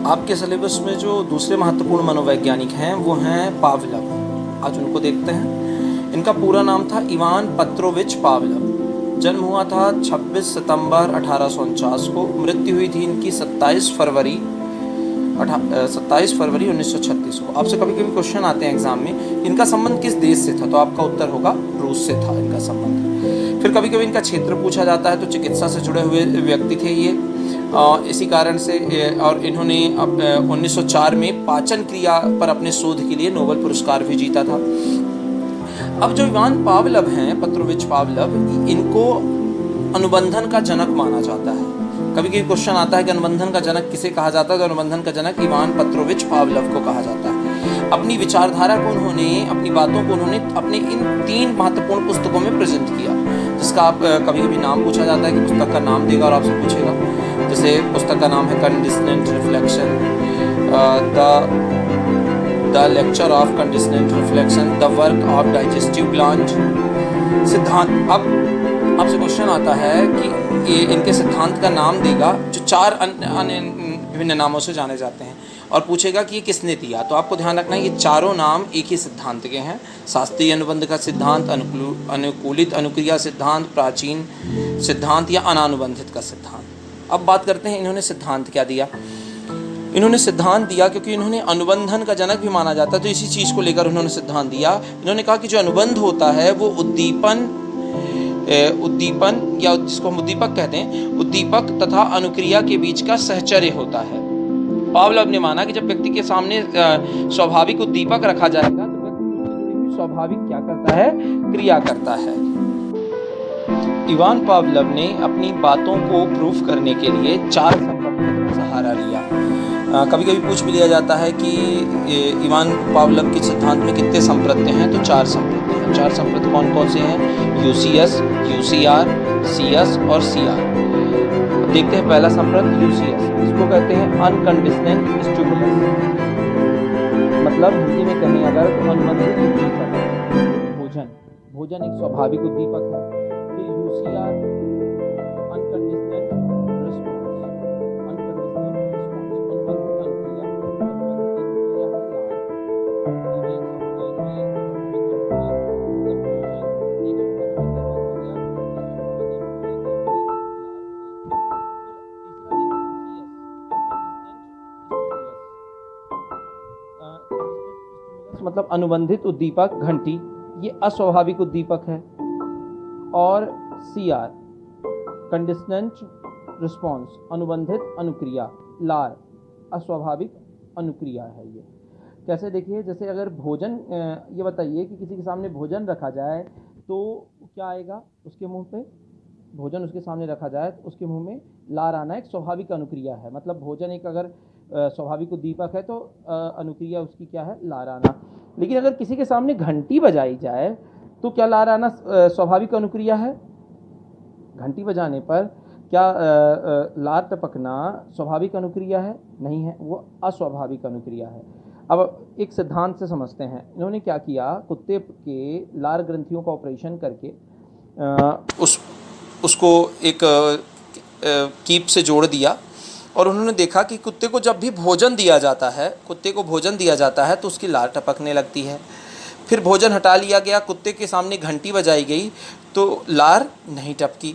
आपके सिलेबस में जो दूसरे महत्वपूर्ण मनोवैज्ञानिक हैं वो हैं पावलव। आज उनको देखते हैं। इनका पूरा नाम था इवान पेट्रोविच पावलव। जन्म हुआ था 26 सितंबर 1849 को। मृत्यु हुई थी इनकी 27 फरवरी 1936 को। आपसे कभी कभी क्वेश्चन आते हैं एग्जाम में, इनका संबंध किस देश से था, तो आपका उत्तर होगा रूस से था इनका संबंध। फिर कभी कभी इनका क्षेत्र पूछा जाता है, तो चिकित्सा से जुड़े हुए व्यक्ति थे ये। इसी कारण से और इन्होंने 1904 में पाचन क्रिया पर अपने शोध के लिए नोबेल पुरस्कार भी जीता था। अब जो इवान पावलव हैं, पेट्रोविच पावलव, इनको अनुबंधन का जनक माना जाता है। कभी कभी क्वेश्चन आता है कि अनुबंधन का जनक किसे कहा जाता है, तो अनुबंधन का जनक इवान पेट्रोविच पावलव को कहा जाता है। अपनी विचारधारा को उन्होंने, अपनी बातों को उन्होंने अपने इन 3 महत्वपूर्ण पुस्तकों में प्रेजेंट किया, जिसका आप कभी कभी नाम पूछा जाता है कि पुस्तक का नाम देगा और आपसे पूछेगा। जैसे पुस्तक का नाम है conditioned reflection, the lecture of conditioned reflection, the work of digestive gland, सिद्धांत। अब आपसे क्वेश्चन आता है कि ये इनके सिद्धांत का नाम देगा, जो 4 अन्य विभिन्न नामों से जाने जाते हैं, और पूछेगा कि ये किसने दिया। तो आपको ध्यान रखना है ये चारों नाम एक ही सिद्धांत के हैं। शास्त्रीय अनुबंध का सिद्धांत, अनुकूलित अनुक्रिया सिद्धांत, प्राचीन सिद्धांत या अनानुबंधित का सिद्धांत। अब बात करते हैं इन्होंने सिद्धांत क्या दिया। इन्होंने सिद्धांत दिया क्योंकि इन्होंने अनुबंधन का जनक भी माना जाता है, तो इसी चीज़ को लेकर उन्होंने सिद्धांत दिया। इन्होंने कहा कि जो अनुबंध होता है वो उद्दीपन या जिसको हम उद्दीपक कहते हैं, उद्दीपक तथा अनुक्रिया के बीच का सहचर्य होता है। पावलव ने माना कि जब व्यक्ति के सामने स्वाभाविक उद्दीपक रखा जाएगा तो व्यक्ति स्वाभाविक क्या करता है, क्रिया करता है। इवान पावलव ने अपनी बातों को प्रूफ करने के लिए 4 संप्रत्यों का सहारा लिया। कभी कभी पूछ भी लिया जाता है कि इवान पावलव के सिद्धांत में कितने संप्रत्य हैं, तो 4 संप्रत्य हैं। 4 संप्रत्य कौन कौन से हैं? यूसीएस, यूसीआर, सीएस और सीआर। देखते हैं पहला संप्रत्य यूसीएस। इसको कहते हैं अनकंडीशनल स्टिमुलस, मतलब हिंदी में कहें अगर तो अनुबंधित उद्दीपक। भोजन एक स्वाभाविक उद्दीपक है। फिर यूसीआर अनकंडीशनल रिस्पॉन्स, मतलब अनुबंधित उद्दीपक घंटी, ये अस्वाभाविक उद्दीपक है। और सीआर कंडीशनेंट रिस्पॉन्स, अनुबंधित अनुक्रिया, लार अस्वाभाविक अनुक्रिया है। ये कैसे देखिए, जैसे अगर भोजन, ये बताइए कि किसी के सामने भोजन रखा जाए तो क्या आएगा उसके मुंह पे? भोजन उसके सामने रखा जाए तो उसके मुंह में लार आना एक स्वाभाविक अनुक्रिया है। मतलब भोजन एक अगर स्वाभाविक उद्दीपक है तो अनुक्रिया उसकी क्या है, लार आना। लेकिन अगर किसी के सामने घंटी बजाई जाए तो क्या लार आना स्वाभाविक अनुक्रिया है? घंटी बजाने पर क्या लार टपकना स्वाभाविक अनुक्रिया है? नहीं है, वो अस्वाभाविक अनुक्रिया है। अब एक सिद्धांत से समझते हैं। इन्होंने क्या किया, कुत्ते के लार ग्रंथियों का ऑपरेशन करके उसको एक कीप से जोड़ दिया, और उन्होंने देखा कि कुत्ते को जब भी भोजन दिया जाता है, तो उसकी लार टपकने लगती है। फिर भोजन हटा लिया गया, कुत्ते के सामने घंटी बजाई गई तो लार नहीं टपकी।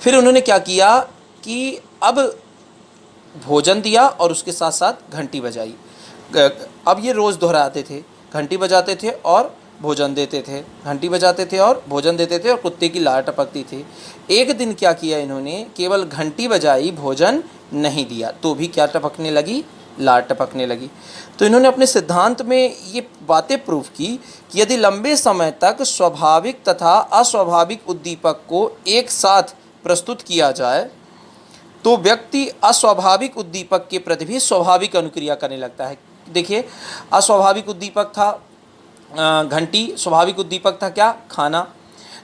फिर उन्होंने क्या किया कि अब भोजन दिया और उसके साथ साथ घंटी बजाई। अब ये रोज़ दोहराते थे, घंटी बजाते थे और भोजन देते थे, घंटी बजाते थे और भोजन देते थे, और कुत्ते की लार टपकती थी। एक दिन क्या किया इन्होंने, केवल घंटी बजाई, भोजन नहीं दिया, तो भी क्या टपकने लगी, लार टपकने लगी। तो इन्होंने अपने सिद्धांत में ये बातें प्रूफ की कि यदि लंबे समय तक स्वाभाविक तथा अस्वाभाविक उद्दीपक को एक साथ प्रस्तुत किया जाए तो व्यक्ति अस्वाभाविक उद्दीपक के प्रति भी स्वाभाविक अनुक्रिया करने लगता है। देखिए, अस्वाभाविक उद्दीपक था घंटी, स्वाभाविक उद्दीपक था क्या, खाना।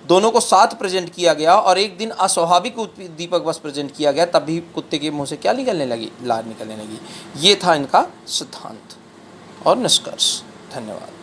दोनों को साथ प्रेजेंट किया गया और एक दिन अस्वाभाविक उद्दीपक बस प्रेजेंट किया गया, तब भी कुत्ते के मुंह से क्या निकलने लगी, लार निकलने लगी। ये था इनका सिद्धांत और निष्कर्ष। धन्यवाद।